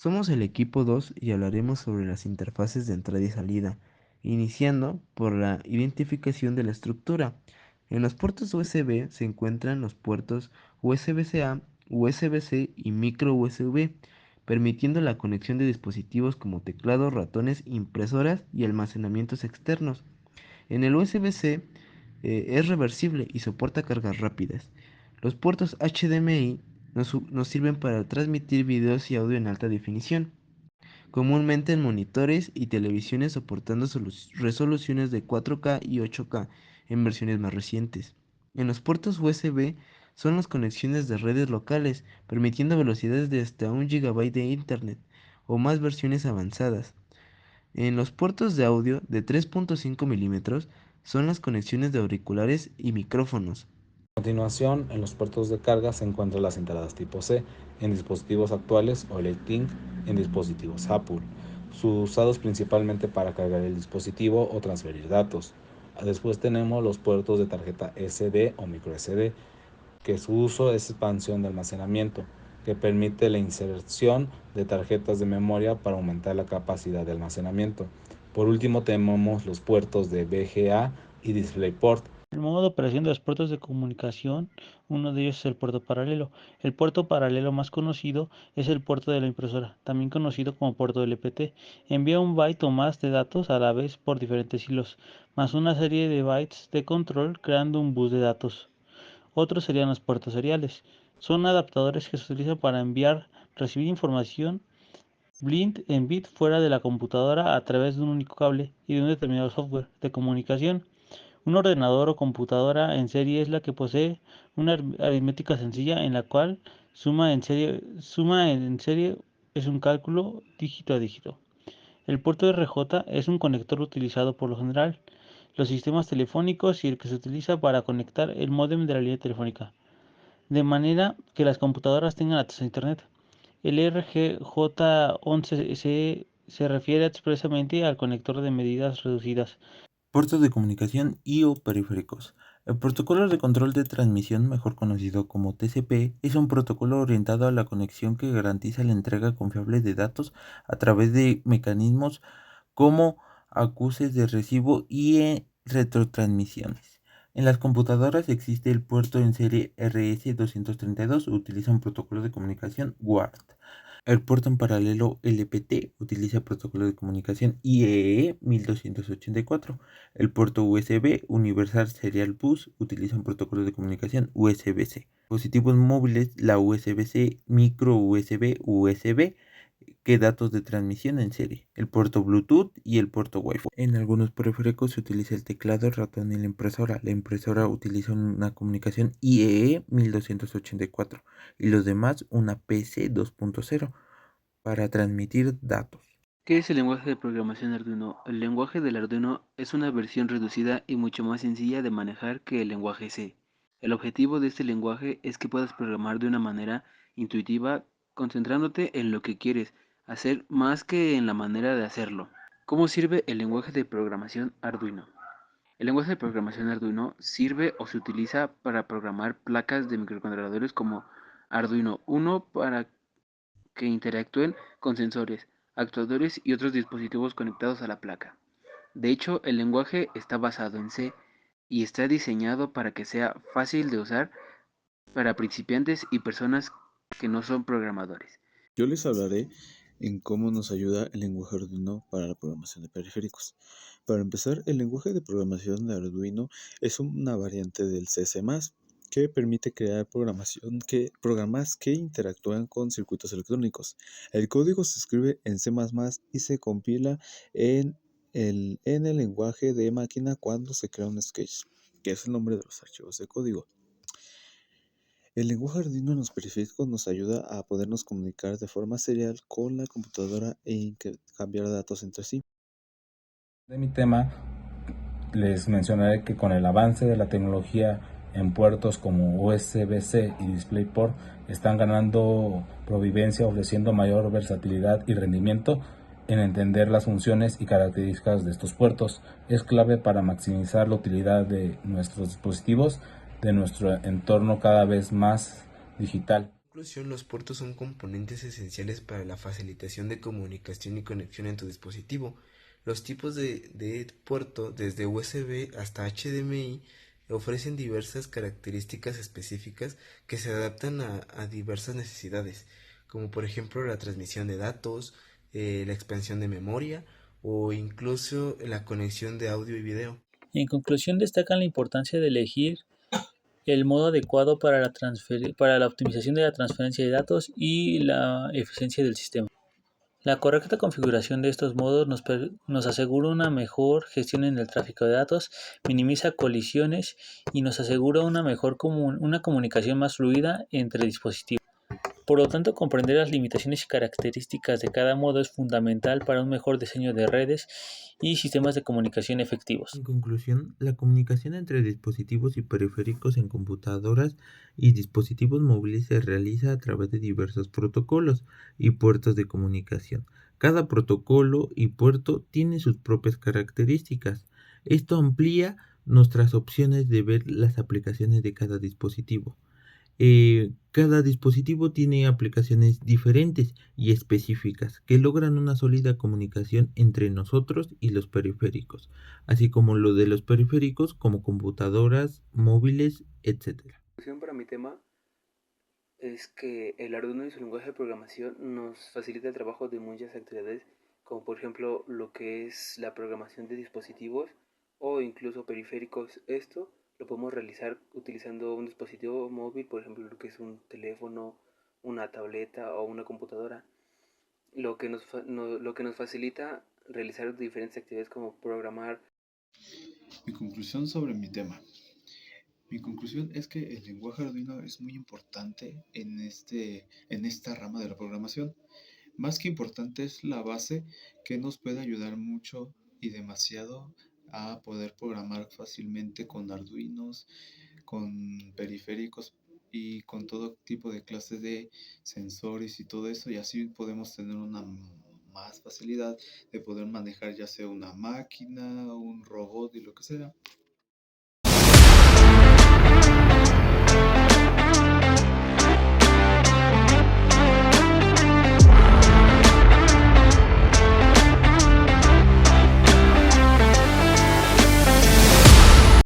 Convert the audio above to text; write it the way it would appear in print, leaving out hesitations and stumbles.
Somos el equipo 2 y hablaremos sobre las interfaces de entrada y salida, iniciando por la identificación de la estructura. En los puertos USB se encuentran los puertos USB-A, USB-C y micro USB, permitiendo la conexión de dispositivos como teclados, ratones, impresoras y almacenamientos externos. En el USB-C es reversible y soporta cargas rápidas. Los puertos HDMI nos sirven para transmitir videos y audio en alta definición, comúnmente en monitores y televisiones soportando resoluciones de 4K y 8K en versiones más recientes. En los puertos USB son las conexiones de redes locales, permitiendo velocidades de hasta 1 GB de internet o más versiones avanzadas. En los puertos de audio de 3.5 milímetros son las conexiones de auriculares y micrófonos. A continuación, en los puertos de carga se encuentran las entradas tipo C en dispositivos actuales o Lightning en dispositivos Apple, usados principalmente para cargar el dispositivo o transferir datos. Después tenemos los puertos de tarjeta SD o micro SD, que su uso es expansión de almacenamiento, que permite la inserción de tarjetas de memoria para aumentar la capacidad de almacenamiento. Por último, tenemos los puertos de VGA y DisplayPort. El modo de operación de los puertos de comunicación, uno de ellos es el puerto paralelo. El puerto paralelo más conocido es el puerto de la impresora, también conocido como puerto LPT. Envía un byte o más de datos a la vez por diferentes hilos, más una serie de bytes de control creando un bus de datos. Otros serían los puertos seriales. Son adaptadores que se utilizan para enviar, recibir información blind en bit fuera de la computadora a través de un único cable y de un determinado software de comunicación. Un ordenador o computadora en serie es la que posee una aritmética sencilla en la cual suma en serie es un cálculo dígito a dígito. El puerto RJ es un conector utilizado por lo general los sistemas telefónicos y el que se utiliza para conectar el módem de la línea telefónica, de manera que las computadoras tengan acceso a Internet. El RJ11C se refiere expresamente al conector de medidas reducidas. Puertos de comunicación y o periféricos. El protocolo de control de transmisión, mejor conocido como TCP, es un protocolo orientado a la conexión que garantiza la entrega confiable de datos a través de mecanismos como acuses de recibo y retrotransmisiones. En las computadoras existe el puerto en serie RS-232, utiliza un protocolo de comunicación WART. El puerto en paralelo LPT utiliza protocolo de comunicación IEEE 1284. El puerto USB Universal Serial Bus utiliza un protocolo de comunicación USB-C. Dispositivos móviles, la USB-C, micro USB, USB, que datos de transmisión en serie, el puerto Bluetooth y el puerto Wi-Fi. En algunos periféricos se utiliza el teclado, el ratón y la impresora. La impresora utiliza una comunicación IEEE 1284 y los demás una PC 2.0 para transmitir datos. ¿Qué es el lenguaje de programación Arduino? El lenguaje del Arduino es una versión reducida y mucho más sencilla de manejar que el lenguaje C. El objetivo de este lenguaje es que puedas programar de una manera intuitiva, concentrándote en lo que quieres hacer más que en la manera de hacerlo. ¿Cómo sirve el lenguaje de programación Arduino? El lenguaje de programación Arduino sirve o se utiliza para programar placas de microcontroladores como Arduino Uno para que interactúen con sensores, actuadores y otros dispositivos conectados a la placa. De hecho, el lenguaje está basado en C y está diseñado para que sea fácil de usar para principiantes y personas que no son programadores. Yo les hablaré en cómo nos ayuda el lenguaje Arduino para la programación de periféricos. Para empezar, el lenguaje de programación de Arduino es una variante del C++, que permite crear programas que interactúan con circuitos electrónicos. El código se escribe en C++ y se compila en el lenguaje de máquina cuando se crea un sketch, que es el nombre de los archivos de código. El lenguaje Arduino en los periféricos nos ayuda a podernos comunicar de forma serial con la computadora e intercambiar datos entre sí. De mi tema, les mencionaré que con el avance de la tecnología en puertos como USB-C y DisplayPort están ganando providencia, ofreciendo mayor versatilidad y rendimiento en entender las funciones y características de estos puertos. Es clave para maximizar la utilidad de nuestros dispositivos, de nuestro entorno cada vez más digital. Conclusión, los puertos son componentes esenciales para la facilitación de comunicación y conexión en tu dispositivo. Los tipos de puerto, desde USB hasta HDMI, ofrecen diversas características específicas que se adaptan a diversas necesidades, como por ejemplo la transmisión de datos, la expansión de memoria o incluso la conexión de audio y video. En conclusión, destacan la importancia de elegir el modo adecuado para la optimización de la transferencia de datos y la eficiencia del sistema. La correcta configuración de estos modos nos asegura una mejor gestión en el tráfico de datos, minimiza colisiones y nos asegura una comunicación más fluida entre dispositivos. Por lo tanto, comprender las limitaciones y características de cada modo es fundamental para un mejor diseño de redes y sistemas de comunicación efectivos. En conclusión, la comunicación entre dispositivos y periféricos en computadoras y dispositivos móviles se realiza a través de diversos protocolos y puertos de comunicación. Cada protocolo y puerto tiene sus propias características. Esto amplía nuestras opciones de ver las aplicaciones de cada dispositivo. Cada dispositivo tiene aplicaciones diferentes y específicas que logran una sólida comunicación entre nosotros y los periféricos, así como lo de los periféricos como computadoras, móviles, etc. La solución para mi tema es que el Arduino y su lenguaje de programación nos facilita el trabajo de muchas actividades, como por ejemplo lo que es la programación de dispositivos o incluso periféricos. Esto lo podemos realizar utilizando un dispositivo móvil, por ejemplo lo que es un teléfono, una tableta o una computadora, lo que nos facilita realizar diferentes actividades como programar. Mi conclusión sobre mi tema. Mi conclusión es que el lenguaje Arduino es muy importante en esta rama de la programación. Más que importante es la base que nos puede ayudar mucho y demasiado a poder programar fácilmente con Arduinos, con periféricos y con todo tipo de clases de sensores y todo eso, y así podemos tener una más facilidad de poder manejar ya sea una máquina, un robot y lo que sea.